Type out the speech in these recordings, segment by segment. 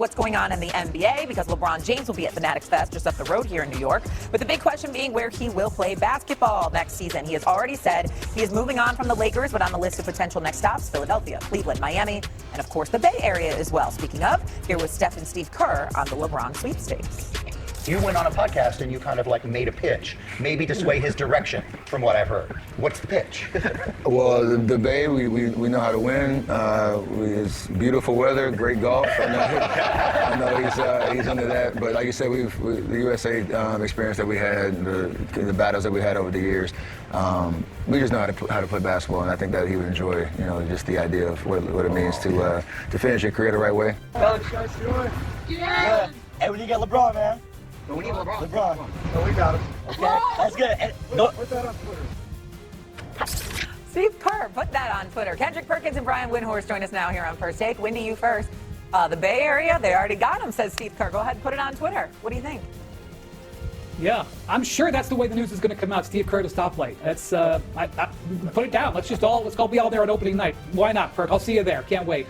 what's going on in the NBA because LeBron James will be at Fanatics Fest just up the road here in New York. But the big question being where he will play basketball next season. He has already said he is moving on from the Lakers, but on the list of potential next stops, Philadelphia, Cleveland, Miami, and of course the Bay Area as well. Speaking of, here was Steph and Steve Kerr on the LeBron sweepstakes. You went on a podcast and you kind of like made a pitch, maybe to sway his direction, from what I've heard. What's the pitch? Well, the Bay, we know how to win. It's beautiful weather, great golf. I know he's under that. But like you said, the USA experience that we had, the battles that we had over the years, we just know how to play basketball, and I think that he would enjoy, just the idea of what it means to finish your career the right way. Yeah. Hey, we need to get LeBron, man. We need LeBron. LeBron. Oh, we got him. Okay, that's good. And put that on Twitter. Steve Kerr put that on Twitter. Kendrick Perkins and Brian Windhorst join us now here on First Take. Wendy, you first. The Bay Area, they already got him, says Steve Kerr. Go ahead and put it on Twitter. What do you think? Yeah, I'm sure that's the way the news is going to come out. Steve Kerr to stoplight. That's put it down. Let's go be all there on opening night. Why not, Perk? I'll see you there. Can't wait.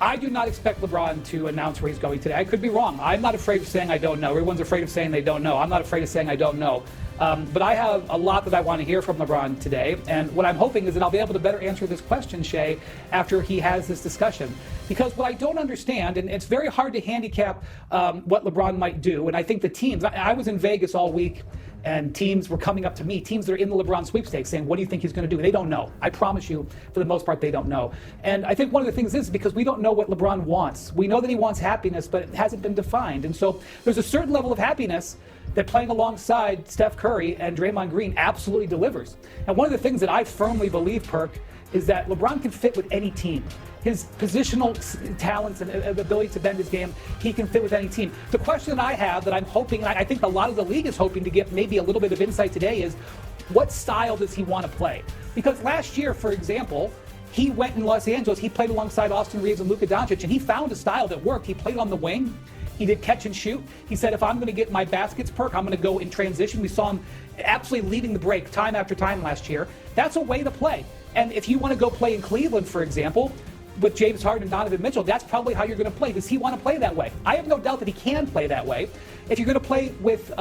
I do not expect LeBron to announce where he's going today. I could be wrong. I'm not afraid of saying I don't know. Everyone's afraid of saying they don't know. I'm not afraid of saying I don't know. But I have a lot that I want to hear from LeBron today. And what I'm hoping is that I'll be able to better answer this question, Shay, after he has this discussion. Because what I don't understand, and it's very hard to handicap what LeBron might do, and I think the teams, I was in Vegas all week, and teams were coming up to me, teams that are in the LeBron sweepstakes, saying, what do you think he's going to do? They don't know. I promise you, for the most part, they don't know. And I think one of the things is because we don't know what LeBron wants. We know that he wants happiness, but it hasn't been defined. And so there's a certain level of happiness that playing alongside Steph Curry and Draymond Green absolutely delivers. And one of the things that I firmly believe, Perk, is that LeBron can fit with any team. His positional talents and ability to bend his game, he can fit with any team. The question that I have that I'm hoping, and I think a lot of the league is hoping to get maybe a little bit of insight today is, what style does he want to play? Because last year, for example, he went in Los Angeles, he played alongside Austin Reeves and Luka Doncic, and he found a style that worked. He played on the wing. He did catch and shoot. He said, if I'm going to get my baskets, Perk, I'm going to go in transition. We saw him absolutely leading the break time after time last year. That's a way to play. And if you want to go play in Cleveland, for example, with James Harden and Donovan Mitchell, that's probably how you're going to play. Does he want to play that way? I have no doubt that he can play that way. If you're going to play with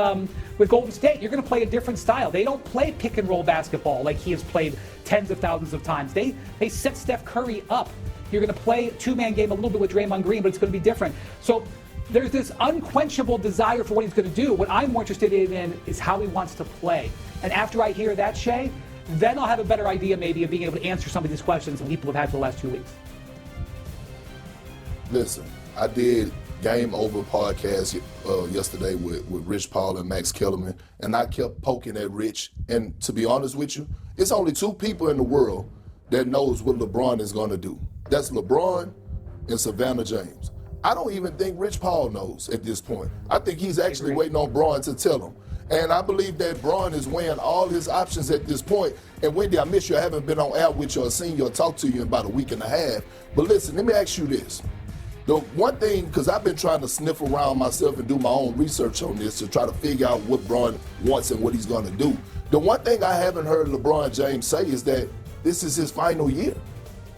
Golden State, you're going to play a different style. They don't play pick and roll basketball like he has played tens of thousands of times. They set Steph Curry up. You're going to play two-man game a little bit with Draymond Green, but it's going to be different. So there's this unquenchable desire for what he's going to do. What I'm more interested in is how he wants to play. And after I hear that, Shay, then I'll have a better idea maybe of being able to answer some of these questions that people have had for the last 2 weeks. Listen, I did Game Over podcast yesterday with Rich Paul and Max Kellerman, and I kept poking at Rich. And to be honest with you, it's only two people in the world that knows what LeBron is going to do. That's LeBron and Savannah James. I don't even think Rich Paul knows at this point. I think he's actually waiting on Bron to tell him. And I believe that Bron is weighing all his options at this point. And Wendy, I miss you. I haven't been on air with you or seen you or talked to you in about a week and a half. But listen, let me ask you this. The one thing, because I've been trying to sniff around myself and do my own research on this to try to figure out what Bron wants and what he's going to do. The one thing I haven't heard LeBron James say is that this is his final year.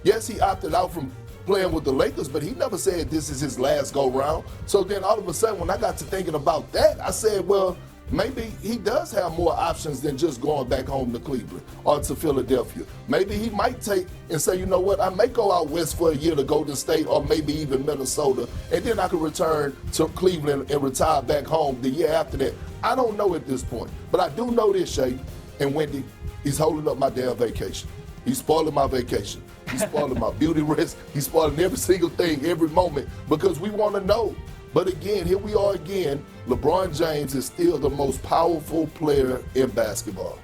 Yes, he opted out from playing with the Lakers, but he never said this is his last go-round. So then all of a sudden, when I got to thinking about that, I said, well, maybe he does have more options than just going back home to Cleveland or to Philadelphia. Maybe he might take and say, you know what, I may go out west for a year to Golden State or maybe even Minnesota, and then I could return to Cleveland and retire back home the year after that. I don't know at this point, but I do know this, Shay and Wendy, he's holding up my damn vacation. He's spoiling my vacation. He's spoiling my beauty rest. He's spoiling every single thing, every moment, because we want to know. But again, here we are again. LeBron James is still the most powerful player in basketball.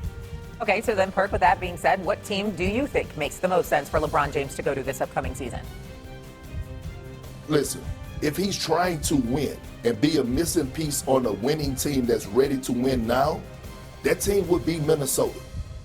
Okay, so then, Perk, with that being said, what team do you think makes the most sense for LeBron James to go to this upcoming season? Listen, if he's trying to win and be a missing piece on a winning team that's ready to win now, that team would be Minnesota.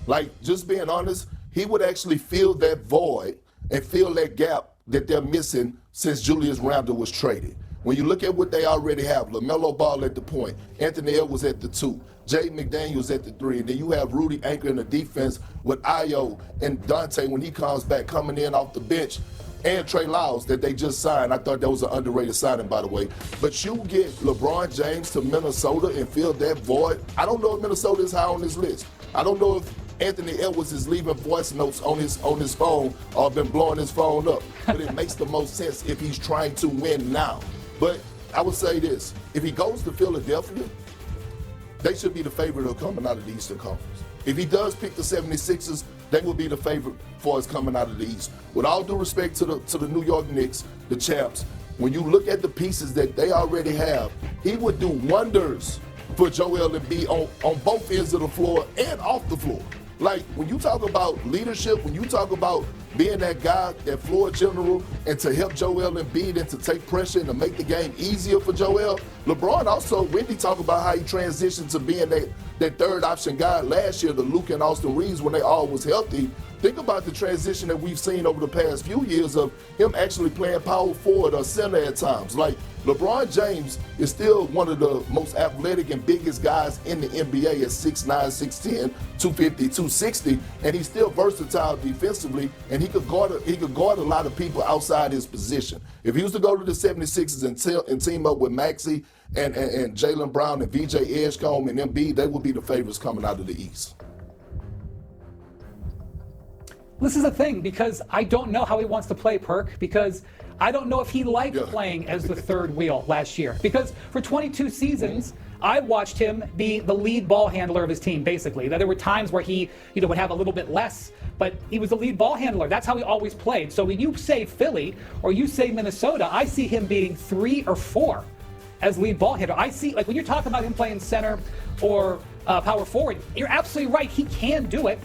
Like, just being honest, he would actually fill that void and fill that gap that they're missing since Julius Randle was traded. When you look at what they already have, LaMelo Ball at the point, Anthony Edwards at the 2, Jayden McDaniels at the 3, and then you have Rudy anchoring the defense with Ayo and Dante when he comes back coming in off the bench. and Trey Lyles that they just signed. I thought that was an underrated signing, by the way. But you get LeBron James to Minnesota and fill that void. I don't know if Minnesota is high on this list. I don't know if Anthony Edwards is leaving voice notes on his phone or been blowing his phone up. But it makes the most sense if he's trying to win now. But I would say this, if he goes to Philadelphia, they should be the favorite of coming out of the Eastern Conference. If he does pick the 76ers, they will be the favorite for us coming out of the East. With all due respect to the New York Knicks, the champs, when you look at the pieces that they already have, he would do wonders for Joel Embiid on both ends of the floor and off the floor. Like, when you talk about leadership, when you talk about being that guy, that floor general, and to help Joel Embiid and to take pressure and to make the game easier for Joel, LeBron also, Wendy talked about how he transitioned to being that third option guy last year, the Luke and Austin Reeves, when they all was healthy. Think about the transition that we've seen over the past few years of him actually playing power forward or center at times. Like, LeBron James is still one of the most athletic and biggest guys in the NBA at 6'9", 6'10", 250, 260, and he's still versatile defensively, and he could guard a lot of people outside his position. If he was to go to the 76ers and team up with Maxey and Jaylen Brown and VJ Edgecombe and Embiid, they would be the favorites coming out of the East. This is the thing, because I don't know how he wants to play, Perk, because I don't know if he liked playing as the third wheel last year. Because for 22 seasons, I watched him be the lead ball handler of his team, basically. There were times where he would have a little bit less, but he was the lead ball handler. That's how he always played. So when you say Philly or you say Minnesota, I see him being 3 or 4 as lead ball handler. I see, like, when you're talking about him playing center or power forward, you're absolutely right. He can do it.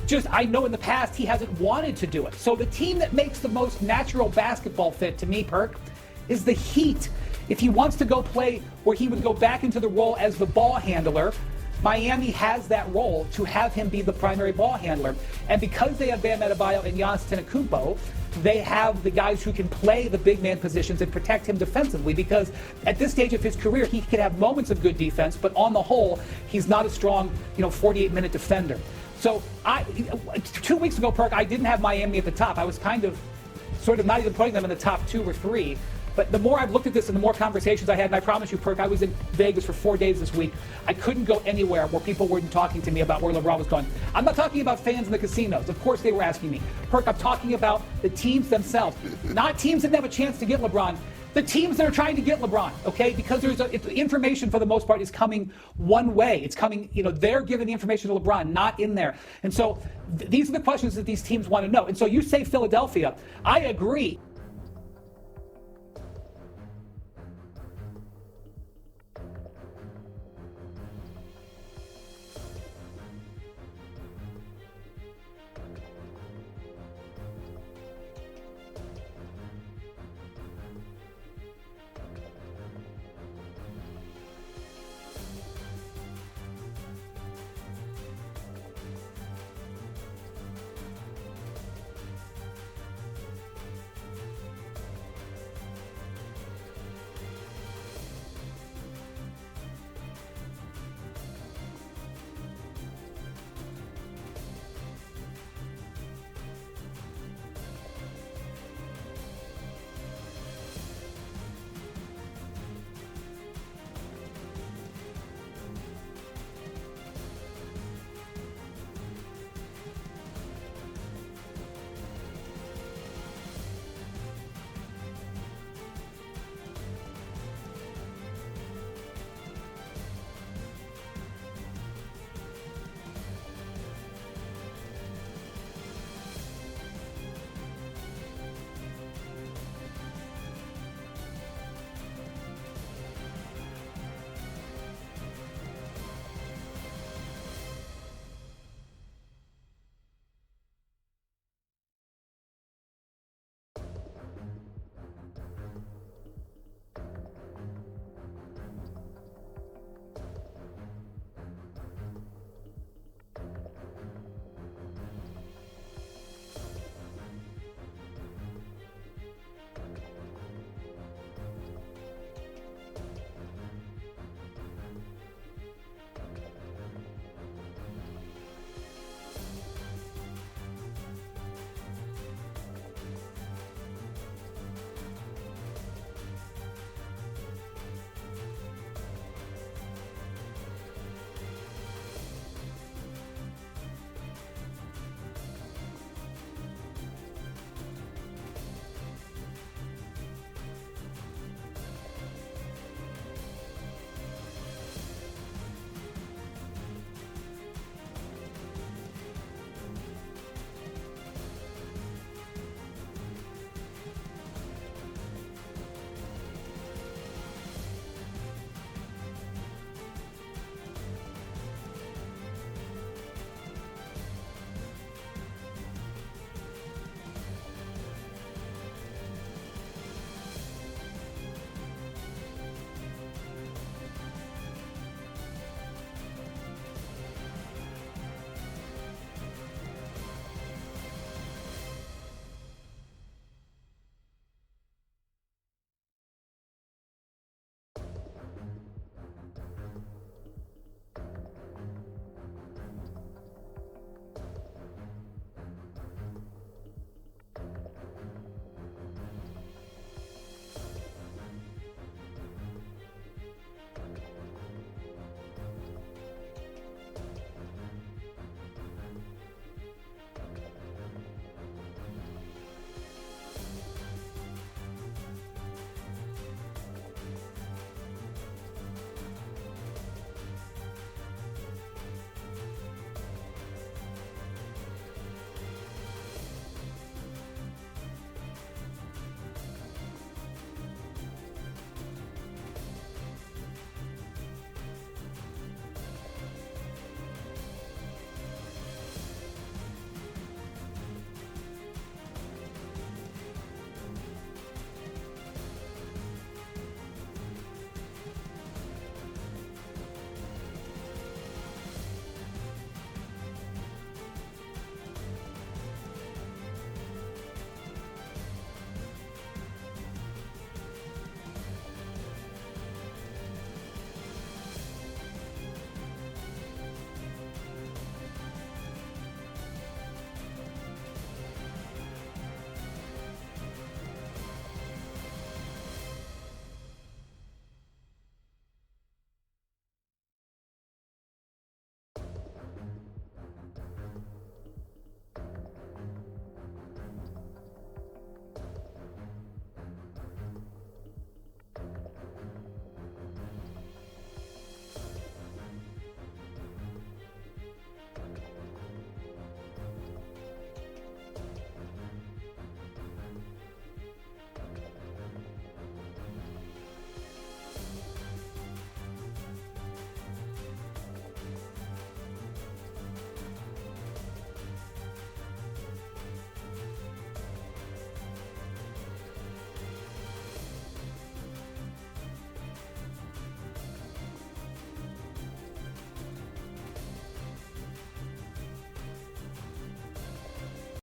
Just, I know in the past he hasn't wanted to do it. So the team that makes the most natural basketball fit to me, Perk, is the Heat. If he wants to go play where he would go back into the role as the ball handler, Miami has that role to have him be the primary ball handler. And because they have Bam Adebayo and Giannis Antetokounmpo, they have the guys who can play the big man positions and protect him defensively, because at this stage of his career, he can have moments of good defense, but on the whole, he's not a strong, 48-minute defender. So 2 weeks ago, Perk, I didn't have Miami at the top. I was sort of not even putting them in the top 2 or 3. But the more I've looked at this and the more conversations I had, and I promise you, Perk, I was in Vegas for 4 days this week. I couldn't go anywhere where people weren't talking to me about where LeBron was going. I'm not talking about fans in the casinos. Of course they were asking me. Perk, I'm talking about the teams themselves. Not teams that have a chance to get LeBron. The teams that are trying to get LeBron, okay? Because information for the most part is coming one way. It's coming, they're giving the information to LeBron, not in there. And so these are the questions that these teams want to know. And so you say Philadelphia. I agree.